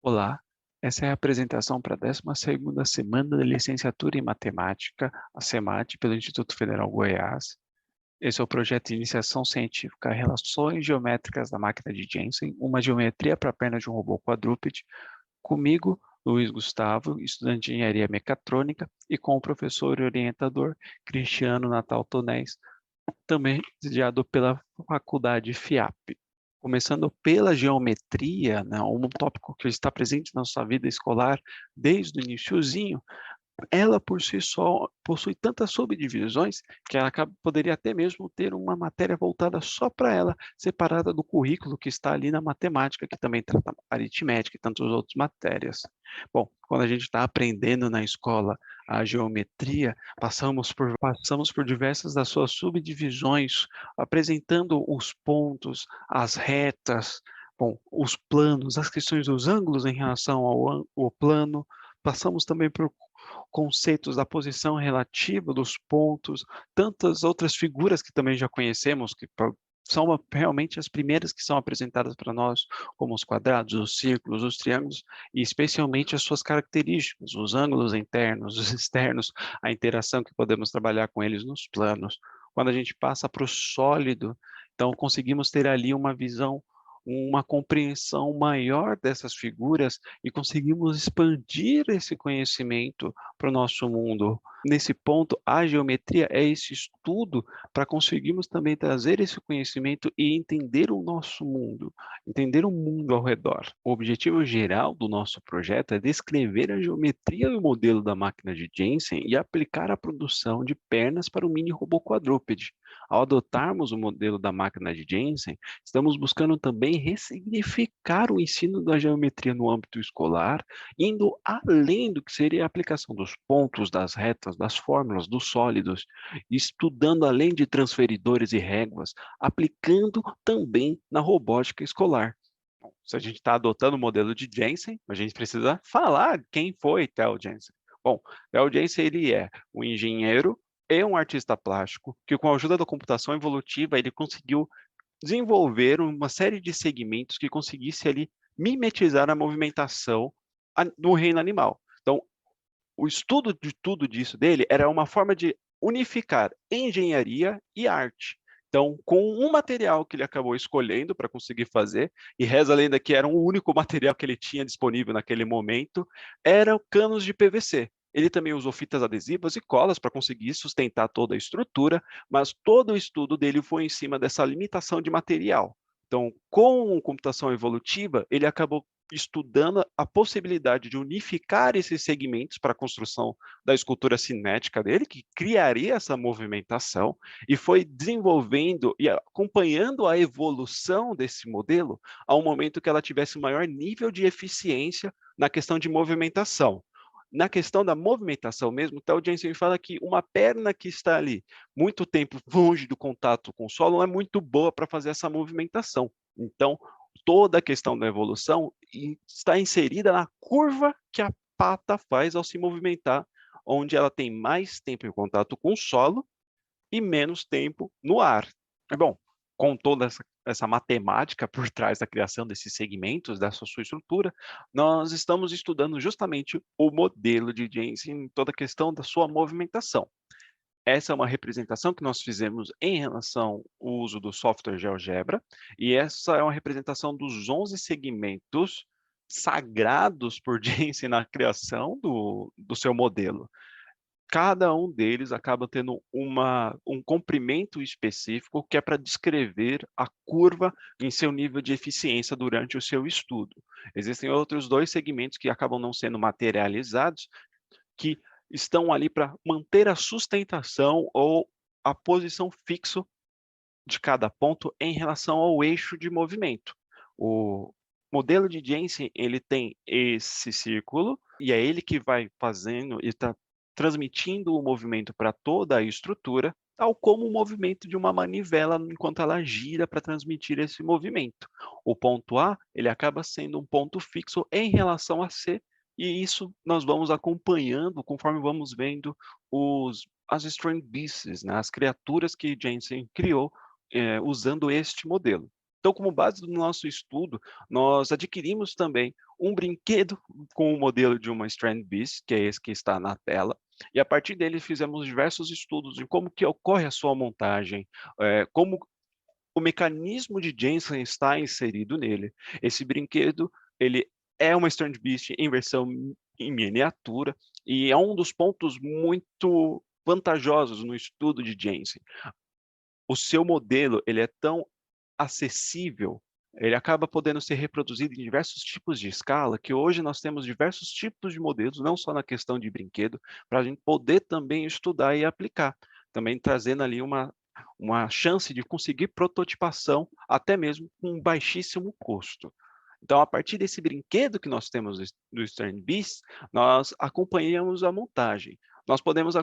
Olá, essa é a apresentação para a 12ª semana da licenciatura em Matemática, a SEMAT, pelo Instituto Federal Goiás. Esse é o projeto de iniciação científica a Relações Geométricas da Máquina de Jensen, uma geometria para a perna de um robô quadrúpede, comigo, Luiz Gustavo, estudante de Engenharia Mecatrônica, e com o professor e orientador Cristiano Natal Tonés, também mediado pela Faculdade FIAP. Começando pela geometria, né, um tópico que está presente na sua vida escolar desde o iniciozinho, ela por si só possui tantas subdivisões que ela poderia até mesmo ter uma matéria voltada só para ela, separada do currículo que está ali na matemática, que também trata aritmética e tantas outras matérias. Bom, quando a gente está aprendendo na escola a geometria, passamos por diversas das suas subdivisões, apresentando os pontos, as retas, bom, os planos, as questões dos ângulos em relação ao plano, passamos também por conceitos da posição relativa dos pontos, tantas outras figuras que também já conhecemos, que são realmente as primeiras que são apresentadas para nós, como os quadrados, os círculos, os triângulos, e especialmente as suas características, os ângulos internos, os externos, a interação que podemos trabalhar com eles nos planos. Quando a gente passa para o sólido, então conseguimos ter ali uma visão, uma compreensão maior dessas figuras e conseguimos expandir esse conhecimento para o nosso mundo. Nesse ponto, a geometria é esse estudo para conseguirmos também trazer esse conhecimento e entender o nosso mundo, entender o mundo ao redor. O objetivo geral do nosso projeto é descrever a geometria do modelo da máquina de Jensen e aplicar a produção de pernas para o mini robô quadrúpede. Ao adotarmos o modelo da máquina de Jensen, estamos buscando também ressignificar o ensino da geometria no âmbito escolar, indo além do que seria a aplicação dos pontos, das retas, das fórmulas, dos sólidos, estudando além de transferidores e réguas, aplicando também na robótica escolar. Bom, se a gente está adotando o modelo de Jensen, a gente precisa falar quem foi Theo Jensen. Bom, Theo Jensen ele é um engenheiro e um artista plástico que, com a ajuda da computação evolutiva, ele conseguiu desenvolver uma série de segmentos que conseguisse ali mimetizar a movimentação no reino animal. Então, o estudo de tudo disso dele era uma forma de unificar engenharia e arte. Então, com um material que ele acabou escolhendo para conseguir fazer, e reza a lenda que era o único material que ele tinha disponível naquele momento, eram canos de PVC. Ele também usou fitas adesivas e colas para conseguir sustentar toda a estrutura, mas todo o estudo dele foi em cima dessa limitação de material. Então, com computação evolutiva, ele acabou estudando a possibilidade de unificar esses segmentos para a construção da escultura cinética dele, que criaria essa movimentação, e foi desenvolvendo e acompanhando a evolução desse modelo ao momento que ela tivesse maior nível de eficiência na questão de movimentação. Na questão da movimentação mesmo, então o Jensen fala que uma perna que está ali muito tempo longe do contato com o solo não é muito boa para fazer essa movimentação. Então, toda a questão da evolução está inserida na curva que a pata faz ao se movimentar, onde ela tem mais tempo em contato com o solo e menos tempo no ar. Bom, com toda essa matemática por trás da criação desses segmentos, dessa sua estrutura, nós estamos estudando justamente o modelo de Jensen, toda a questão da sua movimentação. Essa é uma representação que nós fizemos em relação ao uso do software GeoGebra, e essa é uma representação dos 11 segmentos sagrados por Jensen na criação do seu modelo. Cada um deles acaba tendo um comprimento específico que é para descrever a curva em seu nível de eficiência durante o seu estudo. Existem outros 2 segmentos que acabam não sendo materializados, que estão ali para manter a sustentação ou a posição fixo de cada ponto em relação ao eixo de movimento. O modelo de Jensen, ele tem esse círculo, e é ele que vai fazendo e está transmitindo o movimento para toda a estrutura, tal como o movimento de uma manivela enquanto ela gira para transmitir esse movimento. O ponto A, ele acaba sendo um ponto fixo em relação a C, e isso nós vamos acompanhando conforme vamos vendo as string pieces, né, as criaturas que Jensen criou usando este modelo. Então, como base do nosso estudo, nós adquirimos também um brinquedo com o modelo de uma Strand Beast, que é esse que está na tela, e a partir dele fizemos diversos estudos de como que ocorre a sua montagem, como o mecanismo de Jensen está inserido nele. Esse brinquedo, ele é uma Strand Beast em versão em miniatura, e é um dos pontos muito vantajosos no estudo de Jensen. O seu modelo, ele é tão acessível, ele acaba podendo ser reproduzido em diversos tipos de escala, que hoje nós temos diversos tipos de modelos, não só na questão de brinquedo, para a gente poder também estudar e aplicar, também trazendo ali uma chance de conseguir prototipação, até mesmo com um baixíssimo custo. Então, a partir desse brinquedo que nós temos do Stern Beast, nós acompanhamos a montagem. Nós podemos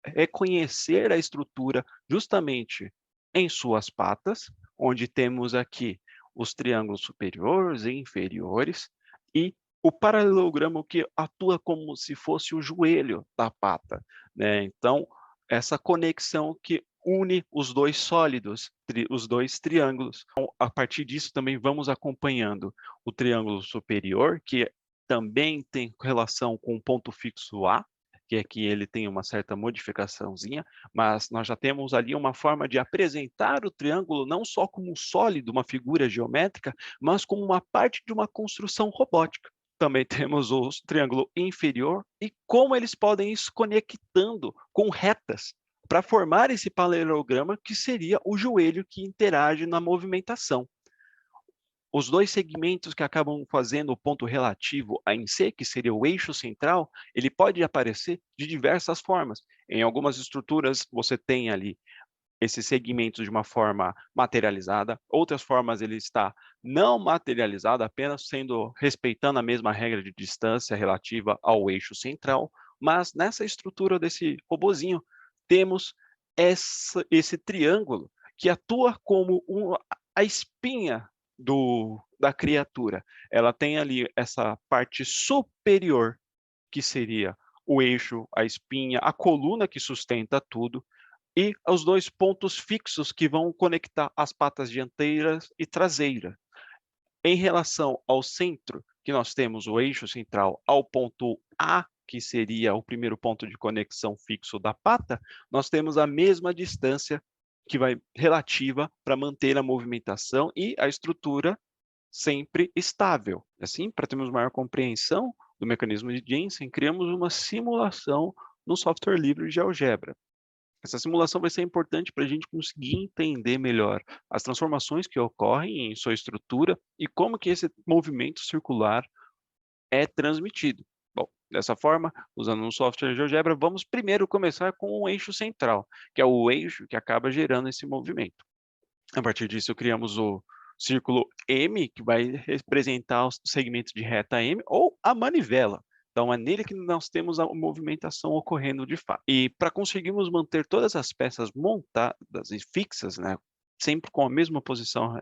reconhecer a estrutura justamente em suas patas, onde temos aqui os triângulos superiores e inferiores, e o paralelogramo que atua como se fosse o joelho da pata, né? Então, essa conexão que une os dois sólidos, os dois triângulos. Então, a partir disso, também vamos acompanhando o triângulo superior, que também tem relação com o ponto fixo A, que aqui ele tem uma certa modificaçãozinha, mas nós já temos ali uma forma de apresentar o triângulo não só como um sólido, uma figura geométrica, mas como uma parte de uma construção robótica. Também temos o triângulo inferior e como eles podem ir se conectando com retas para formar esse paralelograma que seria o joelho que interage na movimentação. Os dois segmentos que acabam fazendo o ponto relativo a em C, que seria o eixo central, ele pode aparecer de diversas formas. Em algumas estruturas, você tem ali esses segmentos de uma forma materializada, outras formas ele está não materializado, apenas respeitando a mesma regra de distância relativa ao eixo central, mas nessa estrutura desse robozinho, temos esse triângulo que atua como a espinha da criatura. Ela tem ali essa parte superior, que seria o eixo, a espinha, a coluna que sustenta tudo, e os dois pontos fixos que vão conectar as patas dianteiras e traseira. Em relação ao centro, que nós temos o eixo central ao ponto A, que seria o primeiro ponto de conexão fixo da pata, nós temos a mesma distância que vai relativa para manter a movimentação e a estrutura sempre estável. Assim, para termos maior compreensão do mecanismo de Jensen, criamos uma simulação no software livre de GeoGebra. Essa simulação vai ser importante para a gente conseguir entender melhor as transformações que ocorrem em sua estrutura e como que esse movimento circular é transmitido. Bom, dessa forma, usando um software GeoGebra, vamos primeiro começar com o eixo central, que é o eixo que acaba gerando esse movimento. A partir disso, criamos o círculo M, que vai representar os segmentos de reta M, ou a manivela. Então, é nele que nós temos a movimentação ocorrendo de fato. E para conseguirmos manter todas as peças montadas e fixas, né, sempre com a mesma posição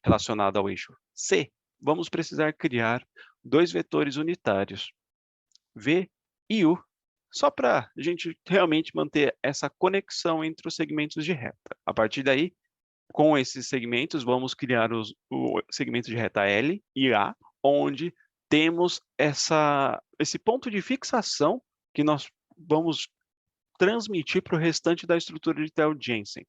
relacionada ao eixo C, vamos precisar criar dois vetores unitários, V e U, só para a gente realmente manter essa conexão entre os segmentos de reta. A partir daí, com esses segmentos, vamos criar o segmento de reta L e A, onde temos esse ponto de fixação que nós vamos transmitir para o restante da estrutura de Theo-Jensen.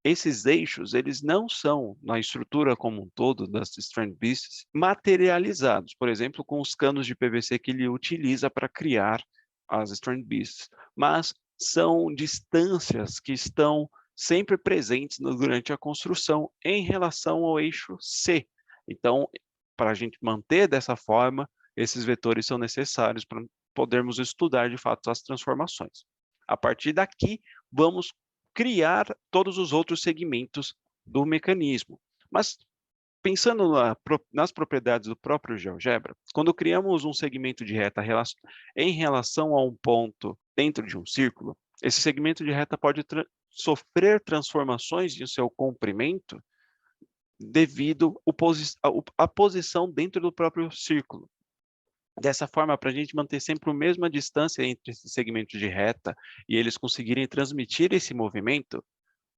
Esses eixos, eles não são, na estrutura como um todo das Strand Beasts, materializados, por exemplo, com os canos de PVC que ele utiliza para criar as Strand Beasts, mas são distâncias que estão sempre presentes durante a construção em relação ao eixo C. Então, para a gente manter dessa forma, esses vetores são necessários para podermos estudar de fato as transformações. A partir daqui, vamos criar todos os outros segmentos do mecanismo. Mas, pensando nas propriedades do próprio GeoGebra, quando criamos um segmento de reta em relação a um ponto dentro de um círculo, esse segmento de reta pode sofrer transformações em seu comprimento devido à posição dentro do próprio círculo. Dessa forma, para a gente manter sempre a mesma distância entre esses segmentos de reta e eles conseguirem transmitir esse movimento,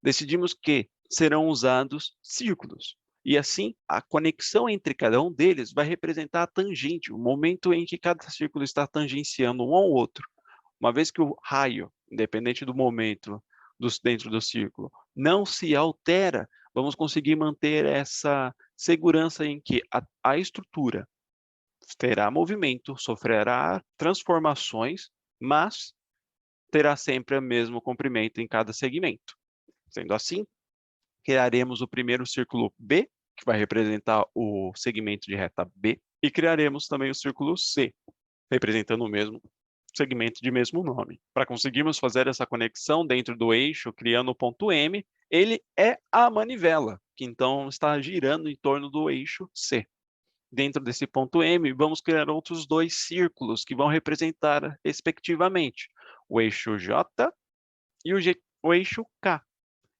decidimos que serão usados círculos. E assim, a conexão entre cada um deles vai representar a tangente, o momento em que cada círculo está tangenciando um ao outro. Uma vez que o raio, independente do momento dentro do círculo, não se altera, vamos conseguir manter essa segurança em que a estrutura terá movimento, sofrerá transformações, mas terá sempre o mesmo comprimento em cada segmento. Sendo assim, criaremos o primeiro círculo B, que vai representar o segmento de reta B, e criaremos também o círculo C, representando o mesmo segmento de mesmo nome. Para conseguirmos fazer essa conexão dentro do eixo, criando o ponto M, ele é a manivela, que então está girando em torno do eixo C. Dentro desse ponto M, vamos criar outros dois círculos que vão representar, respectivamente, o eixo J e o eixo K.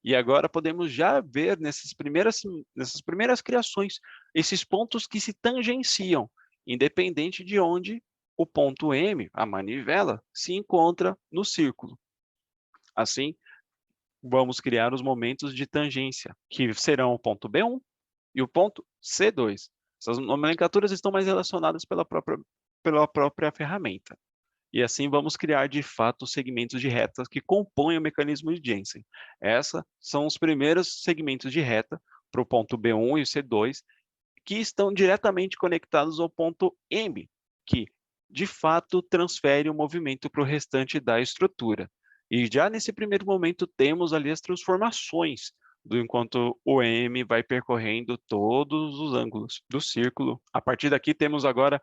E agora podemos já ver nessas primeiras criações, esses pontos que se tangenciam, independente de onde o ponto M, a manivela, se encontra no círculo. Assim, vamos criar os momentos de tangência, que serão o ponto B1 e o ponto C2. Essas nomenclaturas estão mais relacionadas pela própria ferramenta. E assim vamos criar, de fato, os segmentos de retas que compõem o mecanismo de Jensen. Esses são os primeiros segmentos de reta para o ponto B1 e o C2, que estão diretamente conectados ao ponto M, que, de fato, transfere o movimento para o restante da estrutura. E já nesse primeiro momento temos ali as transformações, enquanto o M vai percorrendo todos os ângulos do círculo. A partir daqui temos agora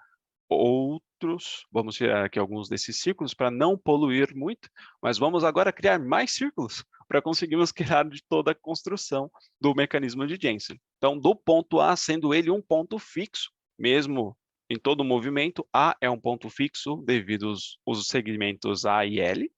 vamos tirar aqui alguns desses círculos para não poluir muito, mas vamos agora criar mais círculos para conseguirmos criar de toda a construção do mecanismo de Jensen. Então, do ponto A, sendo ele um ponto fixo, mesmo em todo o movimento, A é um ponto fixo devido aos segmentos A e L.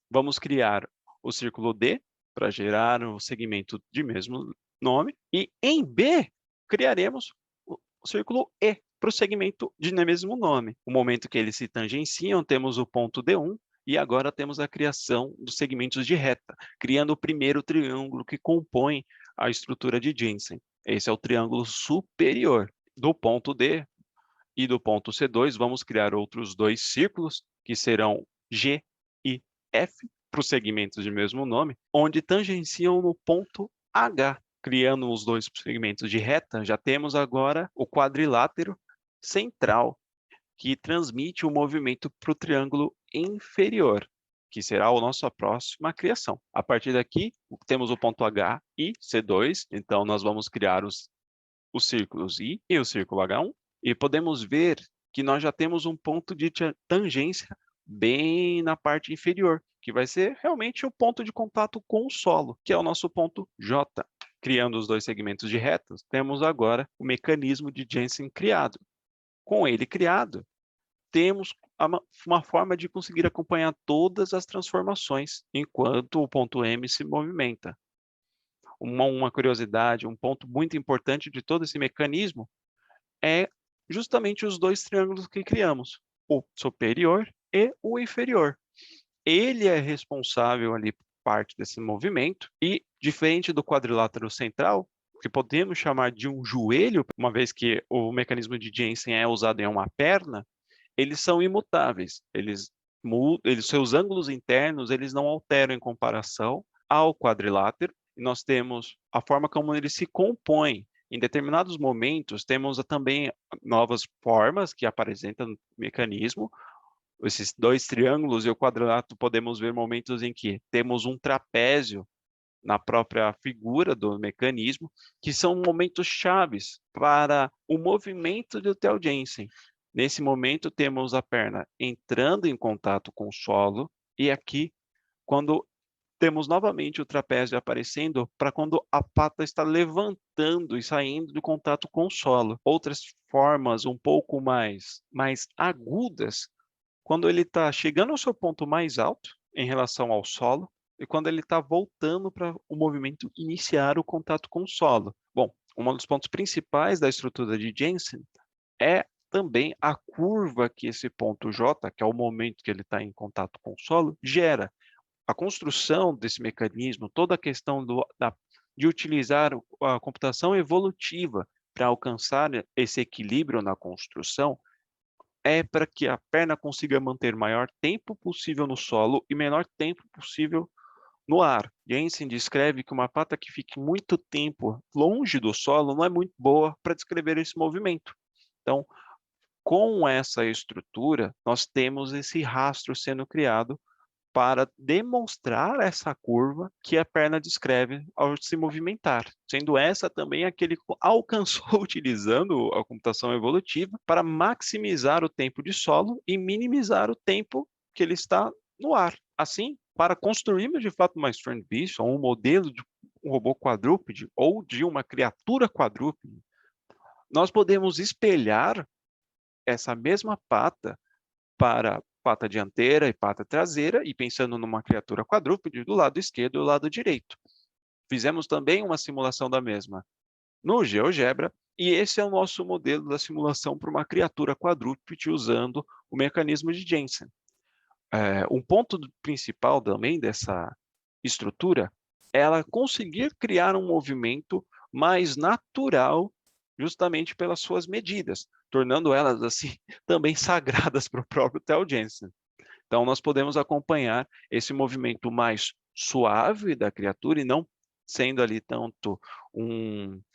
Vamos criar o círculo D para gerar o segmento de mesmo nome, e em B criaremos o círculo E para o segmento de mesmo nome. No momento que eles se tangenciam, temos o ponto D1, e agora temos a criação dos segmentos de reta, criando o primeiro triângulo que compõe a estrutura de Jensen. Esse é o triângulo superior. Do ponto D e do ponto C2, vamos criar outros dois círculos, que serão G e F, para os segmentos de mesmo nome, onde tangenciam no ponto H. Criando os dois segmentos de reta, já temos agora o quadrilátero central, que transmite o movimento para o triângulo inferior, que será a nossa próxima criação. A partir daqui, temos o ponto H e C2, então nós vamos criar os círculos I e o círculo H1, e podemos ver que nós já temos um ponto de tangência bem na parte inferior, que vai ser realmente o ponto de contato com o solo, que é o nosso ponto J. Criando os dois segmentos de retas, temos agora o mecanismo de Jensen criado. Com ele criado, temos uma forma de conseguir acompanhar todas as transformações enquanto o ponto M se movimenta. Uma curiosidade, um ponto muito importante de todo esse mecanismo é justamente os dois triângulos que criamos, o superior e o inferior. Ele é responsável ali por parte desse movimento e, diferente do quadrilátero central, que podemos chamar de um joelho, uma vez que o mecanismo de Jensen é usado em uma perna, eles são imutáveis. Seus ângulos internos, eles não alteram em comparação ao quadrilátero. E nós temos a forma como ele se compõe. Em determinados momentos, temos também novas formas que apresentam no mecanismo. Esses dois triângulos e o quadrilátero, podemos ver momentos em que temos um trapézio na própria figura do mecanismo, que são momentos chaves para o movimento do Theo Jensen. Nesse momento, temos a perna entrando em contato com o solo, e aqui, quando temos novamente o trapézio aparecendo, para quando a pata está levantando e saindo do contato com o solo. Outras formas um pouco mais agudas, quando ele está chegando ao seu ponto mais alto em relação ao solo, e quando ele está voltando para o movimento iniciar o contato com o solo. Bom, um dos pontos principais da estrutura de Jensen é também a curva que esse ponto J, que é o momento que ele está em contato com o solo, gera. A construção desse mecanismo, toda a questão de utilizar a computação evolutiva para alcançar esse equilíbrio na construção é para que a perna consiga manter o maior tempo possível no solo e menor tempo possível no ar. Jensen descreve que uma pata que fique muito tempo longe do solo não é muito boa para descrever esse movimento. Então, com essa estrutura, nós temos esse rastro sendo criado para demonstrar essa curva que a perna descreve ao se movimentar, sendo essa também a que ele alcançou utilizando a computação evolutiva para maximizar o tempo de solo e minimizar o tempo que ele está no ar. Assim, para construirmos de fato uma Strand Beast, ou um modelo de um robô quadrúpede ou de uma criatura quadrúpede, nós podemos espelhar essa mesma pata para pata dianteira e pata traseira, e pensando numa criatura quadrúpede do lado esquerdo e do lado direito. Fizemos também uma simulação da mesma no GeoGebra, e esse é o nosso modelo da simulação para uma criatura quadrúpede usando o mecanismo de Jensen. Um ponto principal também dessa estrutura é ela conseguir criar um movimento mais natural, justamente pelas suas medidas, tornando elas assim também sagradas para o próprio Theo Jensen. Então, nós podemos acompanhar esse movimento mais suave da criatura e não sendo ali tanto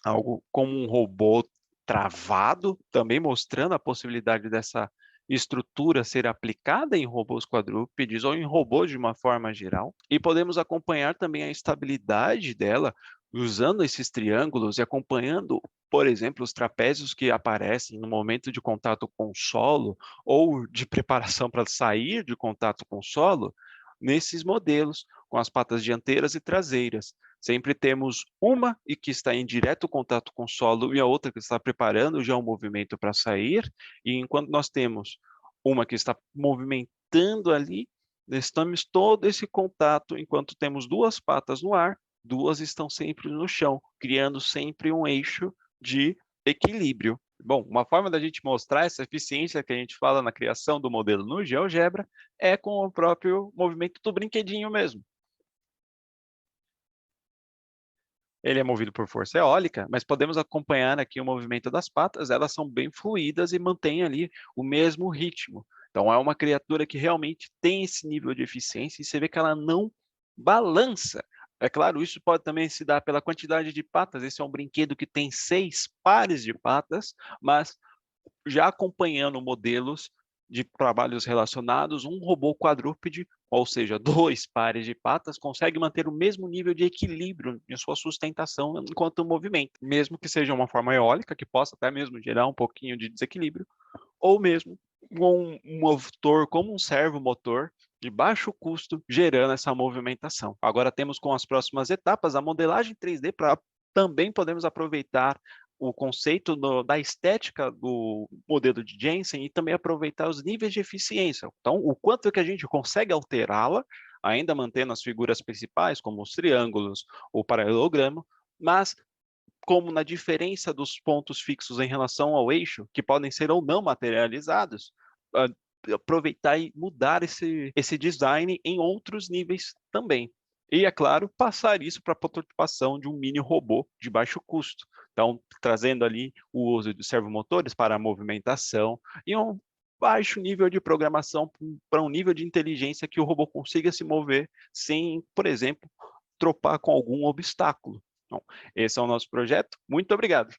algo como um robô travado, também mostrando a possibilidade dessa estrutura ser aplicada em robôs quadrúpedes ou em robôs de uma forma geral. E podemos acompanhar também a estabilidade dela usando esses triângulos e acompanhando, por exemplo, os trapézios que aparecem no momento de contato com o solo ou de preparação para sair de contato com o solo, nesses modelos, com as patas dianteiras e traseiras. Sempre temos uma e que está em direto contato com o solo e a outra que está preparando já o movimento para sair, e enquanto nós temos uma que está movimentando ali, estamos todo esse contato, enquanto temos duas patas no ar, duas estão sempre no chão, criando sempre um eixo de equilíbrio. Bom, uma forma da gente mostrar essa eficiência que a gente fala na criação do modelo no GeoGebra é com o próprio movimento do brinquedinho mesmo. Ele é movido por força eólica, mas podemos acompanhar aqui o movimento das patas, elas são bem fluídas e mantêm ali o mesmo ritmo. Então é uma criatura que realmente tem esse nível de eficiência e você vê que ela não balança. É claro, isso pode também se dar pela quantidade de patas. Esse é um brinquedo que tem 6 pares de patas, mas já acompanhando modelos de trabalhos relacionados, um robô quadrúpede, ou seja, 2 pares de patas, consegue manter o mesmo nível de equilíbrio em sua sustentação enquanto movimento, mesmo que seja uma forma eólica, que possa até mesmo gerar um pouquinho de desequilíbrio, ou mesmo um motor como um servomotor de baixo custo, gerando essa movimentação. Agora temos com as próximas etapas a modelagem 3D para também podemos aproveitar o conceito da estética do modelo de Jensen e também aproveitar os níveis de eficiência. Então, o quanto que a gente consegue alterá-la, ainda mantendo as figuras principais, como os triângulos, o paralelogramo, mas como na diferença dos pontos fixos em relação ao eixo, que podem ser ou não materializados, aproveitar e mudar esse design em outros níveis também. E, é claro, passar isso para a prototipação de um mini robô de baixo custo. Então, trazendo ali o uso de servomotores para a movimentação e um baixo nível de programação para um nível de inteligência que o robô consiga se mover sem, por exemplo, tropar com algum obstáculo. Então, esse é o nosso projeto. Muito obrigado.